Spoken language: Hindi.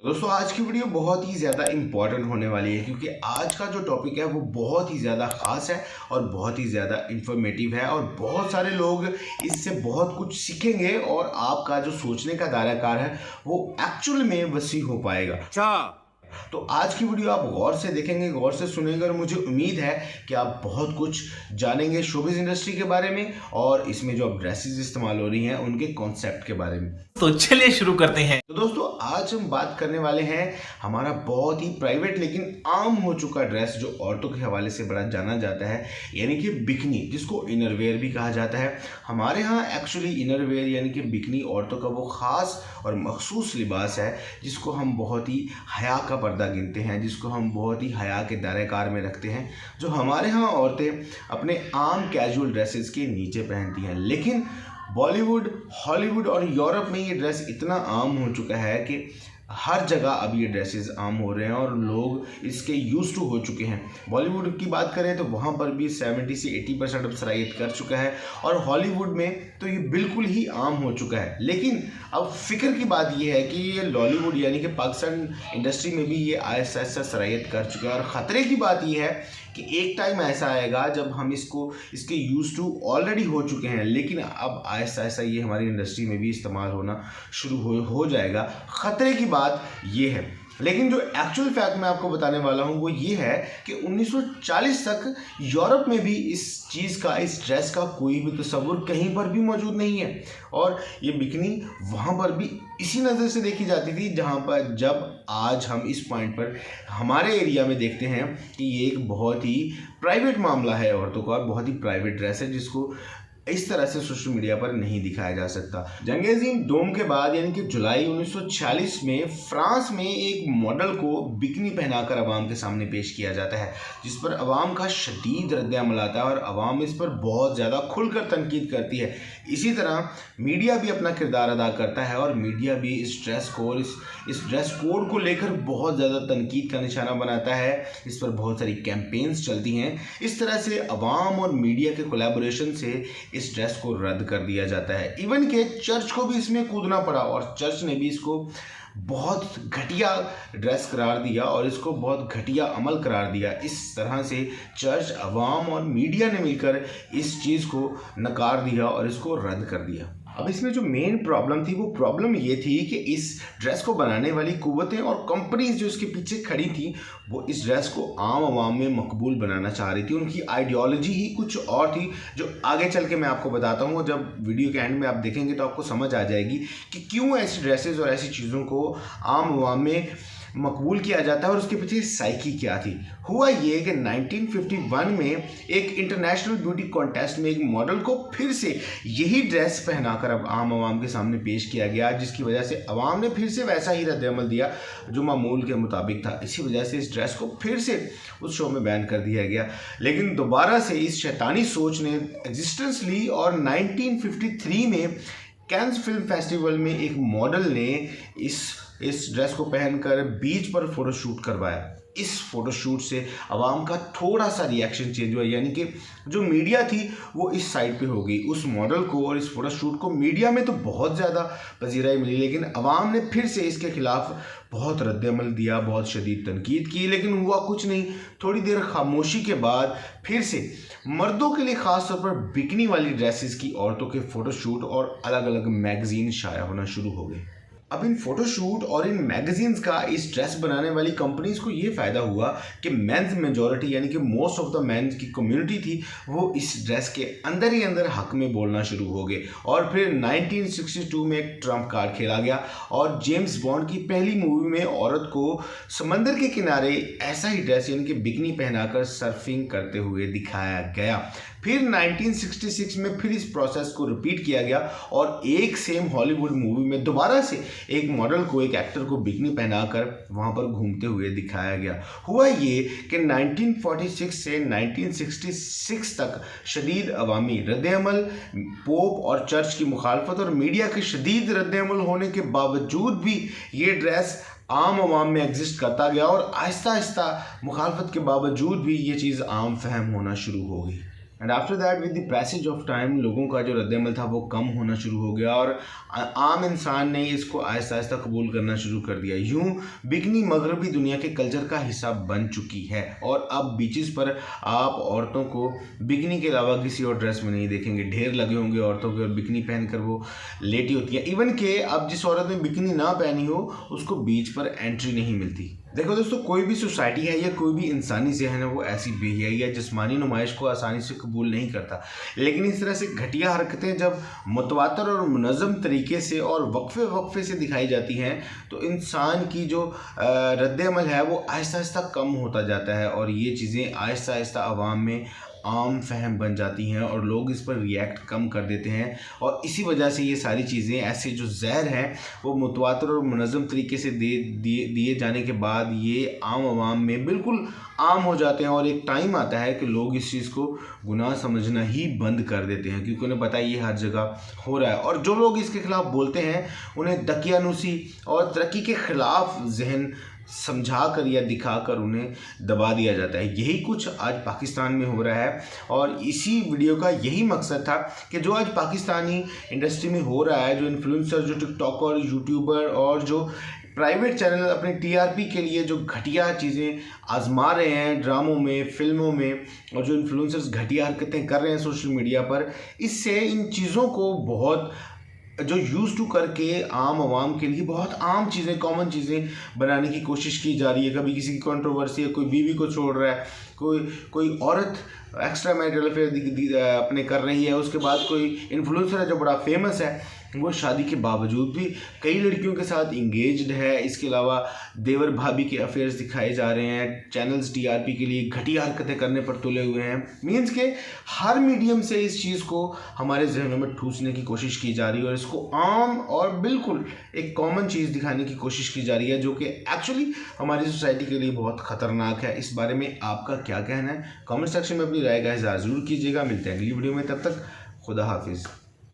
दोस्तों आज की वीडियो बहुत ही ज़्यादा इम्पॉर्टेंट होने वाली है क्योंकि आज का जो टॉपिक है वो बहुत ही ज़्यादा ख़ास है और बहुत ही ज़्यादा इन्फॉर्मेटिव है और बहुत सारे लोग इससे बहुत कुछ सीखेंगे और आपका जो सोचने का दायराकार है वो एक्चुअल में वसी हो पाएगा। अच्छा। तो आज की वीडियो आप गौर से देखेंगे, गौर से सुनेंगे और मुझे उम्मीद है कि आप बहुत कुछ जानेंगे शोबिज़ इंडस्ट्री के बारे में और इसमें जो अब ड्रेसेस इस्तेमाल हो रही हैं उनके कॉन्सेप्ट के बारे में। तो चलिए शुरू करते हैं। तो दोस्तों आज हम बात करने वाले हैं हमारा बहुत ही प्राइवेट लेकिन आम हो चुका ड्रेस जो औरतों के हवाले से बड़ा जाना जाता है, यानी कि बिकनी, जिसको इनरवेयर भी कहा जाता है। हमारे यहाँ एक्चुअली इनरवेयर यानी कि बिकनी औरतों का वो ख़ास और मखसूस लिबास है जिसको हम बहुत ही हया का पर्दा गिनते हैं, जिसको हम बहुत ही हया के दायरेकार में रखते हैं, जो हमारे यहाँ औरतें अपने आम कैजुअल ड्रेसेस के नीचे पहनती हैं। लेकिन बॉलीवुड, हॉलीवुड और यूरोप में ये ड्रेस इतना आम हो चुका है कि हर जगह अब ये ड्रेसेस आम हो रहे हैं और लोग इसके यूज टू हो चुके हैं। बॉलीवुड की बात करें तो वहाँ पर भी 70 से 80% अब सराहित कर चुका है और हॉलीवुड में तो ये बिल्कुल ही आम हो चुका है। लेकिन अब फिक्र की बात ये है कि ये लॉलीवुड यानी कि पाकिस्तान इंडस्ट्री में भी ये आहिस्ता आहिस्ता सराहित कर चुका है और ख़तरे की बात ये है कि एक टाइम ऐसा आएगा जब हम इसके यूज टू ऑलरेडी हो चुके हैं, लेकिन अब आहिस्ता आहिस्ता ये हमारी इंडस्ट्री में भी इस्तेमाल होना शुरू हो जाएगा। ख़तरे की बात ये है। लेकिन जो एक्चुअल फैक्ट मैं आपको बताने वाला हूँ वो ये है कि 1940 तक यूरोप में भी इस चीज़ का, इस ड्रेस का कोई भी तस्वुर कहीं पर भी मौजूद नहीं है और ये बिकनी वहाँ पर भी इसी नज़र से देखी जाती थी जहाँ पर जब आज हम इस पॉइंट पर हमारे एरिया में देखते हैं कि ये एक बहुत ही प्राइवेट मामला है औरतों का और बहुत ही प्राइवेट ड्रेस है जिसको इस तरह से सोशल मीडिया पर नहीं दिखाया जा सकता। जंग-ए-अज़ीम डोम के बाद यानी कि जुलाई 1946 में फ्रांस में एक मॉडल को बिकनी पहनाकर अवाम के सामने पेश किया जाता है, जिस पर अवाम का शदीद रद्द-ए-अमल आता है और अवाम इस पर बहुत ज़्यादा खुलकर तनकीद करती है। इसी तरह मीडिया भी अपना किरदार अदा करता है और मीडिया भी इस ड्रेस को और इस ड्रेस कोड को लेकर बहुत ज़्यादा तनकीद का निशाना बनाता है। इस पर बहुत सारी कैंपेन्स चलती हैं। इस तरह से अवाम और मीडिया के कोलैबोरेशन से इस ड्रेस को रद्द कर दिया जाता है। इवन के चर्च को भी इसमें कूदना पड़ा और चर्च ने भी इसको बहुत घटिया ड्रेस करार दिया और इसको बहुत घटिया अमल करार दिया। इस तरह से चर्च, अवाम और मीडिया ने मिलकर इस चीज़ को नकार दिया और इसको रद्द कर दिया। अब इसमें जो मेन प्रॉब्लम थी वो प्रॉब्लम ये थी कि इस ड्रेस को बनाने वाली कुव्वतें और कंपनीज जो इसके पीछे खड़ी थी वो इस ड्रेस को आम आवाम में मकबूल बनाना चाह रही थी। उनकी आइडियोलॉजी ही कुछ और थी जो आगे चल के मैं आपको बताता हूँ। जब वीडियो के एंड में आप देखेंगे तो आपको समझ आ जाएगी कि क्यों ऐसी ड्रेसेस और ऐसी चीज़ों को आम आवाम में मकबूल किया जाता है और उसके पीछे साइकी क्या थी। हुआ ये कि 1951 में एक इंटरनेशनल ब्यूटी कॉन्टेस्ट में एक मॉडल को फिर से यही ड्रेस पहनाकर अब आम आवाम के सामने पेश किया गया, जिसकी वजह से अवाम ने फिर से वैसा ही रद्द-ए-अमल दिया जो मामूल के मुताबिक था। इसी वजह से इस ड्रेस को फिर से उस शो में बैन कर दिया गया। लेकिन दोबारा से इस शैतानी सोच ने एग्जिस्टेंस ली और 1953 में कैन्स फिल्म फेस्टिवल में एक मॉडल ने इस ड्रेस को पहनकर बीच पर फोटोशूट करवाया। इस फोटोशूट से अवाम का थोड़ा सा रिएक्शन चेंज हुआ, यानी कि जो मीडिया थी वो इस साइड पे हो गई। उस मॉडल को और इस फोटोशूट को मीडिया में तो बहुत ज़्यादा पजीराई मिली, लेकिन अवाम ने फिर से इसके खिलाफ बहुत रद्द-ए-अमल दिया, बहुत शदीद तनकीद की, लेकिन हुआ कुछ नहीं। थोड़ी देर खामोशी के बाद फिर से मर्दों के लिए ख़ास तौर पर बिकनी वाली ड्रेसेस की औरतों के फ़ोटोशूट और अलग अलग मैगज़ीन शाया होना शुरू हो गए। अब इन फोटोशूट और इन मैगजीन्स का इस ड्रेस बनाने वाली कंपनीज को ये फ़ायदा हुआ कि मेंस मेजॉरिटी यानी कि मोस्ट ऑफ द मेंस की कम्युनिटी थी वो इस ड्रेस के अंदर ही अंदर हक में बोलना शुरू हो गए। और फिर 1962 में एक ट्रम्प कार्ड खेला गया और जेम्स बॉन्ड की पहली मूवी में औरत को समंदर के किनारे ऐसा ही ड्रेस यानी कि बिकनी पहनाकर सर्फिंग करते हुए दिखाया गया। फिर 1966 में फिर इस प्रोसेस को रिपीट किया गया और एक सेम हॉलीवुड मूवी में दोबारा से एक मॉडल को, एक एक्टर को बिकनी पहनाकर वहाँ पर घूमते हुए दिखाया गया। हुआ ये कि 1946 से 1966 तक शदीद अवामी रद्द-ए-अमल, पोप और चर्च की मुखालफत और मीडिया के शदीद रद्द-ए-अमल होने के बावजूद भी ये ड्रेस आम आवाम में एग्जिस्ट करता गया और आहिस्ता आहिस्ता मुखालफत के बावजूद भी ये चीज़ आम फहम होना शुरू हो गई। And after that with the passage of time लोगों का जो रद्द-ए-अमल था वो कम होना शुरू हो गया और आम इंसान ने इसको आहिस्ता आहिस्ता कबूल करना शुरू कर दिया। यूँ बिकनी मगरबी दुनिया के कल्चर का हिस्सा बन चुकी है और अब बीचेस पर आप औरतों को बिकनी के अलावा किसी और ड्रेस में नहीं देखेंगे। ढेर लगे होंगे औरतों के और बिकनी पहनकर वो लेटी होती है। इवन के अब जिस औरत ने बिकनी ना पहनी हो उसको बीच पर एंट्री नहीं मिलती। देखो दोस्तों, कोई भी सोसाइटी है या कोई भी इंसानी ज़हन है वो ऐसी बेहयाई या जिस्मानी नुमाइश को आसानी से कबूल नहीं करता, लेकिन इस तरह से घटिया हरकतें जब मुतवातर और मुनज़्ज़म तरीके से और वक्फे वक्फे से दिखाई जाती हैं तो इंसान की जो रद्द-ए-अमल है वो आहिस्ता आहिस्ता कम होता जाता है और ये चीज़ें आहिस्ता आहिस्ता आवाम में आम फहम बन जाती हैं और लोग इस पर रिएक्ट कम कर देते हैं और इसी वजह से ये सारी चीज़ें ऐसे जो जहर हैं वो मुतवातर और मुनज़्ज़म तरीके से दिए जाने के बाद ये आम आवाम में बिल्कुल आम हो जाते हैं और एक टाइम आता है कि लोग इस चीज़ को गुनाह समझना ही बंद कर देते हैं क्योंकि उन्हें पता है ये हर जगह हो रहा है। और जो लोग इसके ख़िलाफ़ बोलते हैं उन्हें दकियानूसी और तरक्की के ख़िलाफ़ जहन समझा कर या दिखाकर उन्हें दबा दिया जाता है। यही कुछ आज पाकिस्तान में हो रहा है और इसी वीडियो का यही मकसद था कि जो आज पाकिस्तानी इंडस्ट्री में हो रहा है, जो इन्फ्लुएंसर, जो टिकटॉकर, यूट्यूबर और जो प्राइवेट चैनल अपने टीआरपी के लिए जो घटिया चीज़ें आजमा रहे हैं ड्रामों में, फिल्मों में, और जो इन्फ्लुएंसर्स घटिया हरकतें कर रहे हैं सोशल मीडिया पर, इससे इन चीज़ों को बहुत जो यूज़ टू करके आम आवाम के लिए बहुत आम चीज़ें, कॉमन चीज़ें बनाने की कोशिश की जा रही है। कभी किसी की कंट्रोवर्सी है, कोई बीवी को छोड़ रहा है, कोई औरत एक्स्ट्रा मैरिटल अफेयर अपने कर रही है, उसके बाद कोई इन्फ्लुएंसर है जो बड़ा फेमस है वो शादी के बावजूद भी कई लड़कियों के साथ इंगेज्ड है। इसके अलावा देवर भाभी के अफेयर्स दिखाए जा रहे हैं, चैनल्स टीआरपी के लिए घटिया हरकतें करने पर तुले हुए हैं। मीन्स के हर मीडियम से इस चीज़ को हमारे जहनों में ठूसने की कोशिश की जा रही है और इसको आम और बिल्कुल एक कॉमन चीज़ दिखाने की कोशिश की जा रही है जो कि एक्चुअली हमारी सोसाइटी के लिए बहुत ख़तरनाक है। इस बारे में आपका क्या कहना है? कॉमेंट सेक्शन में अपनी राय का इज़हार ज़रूर कीजिएगा। मिलते हैं अगली वीडियो में, तब तक खुदा हाफिज़।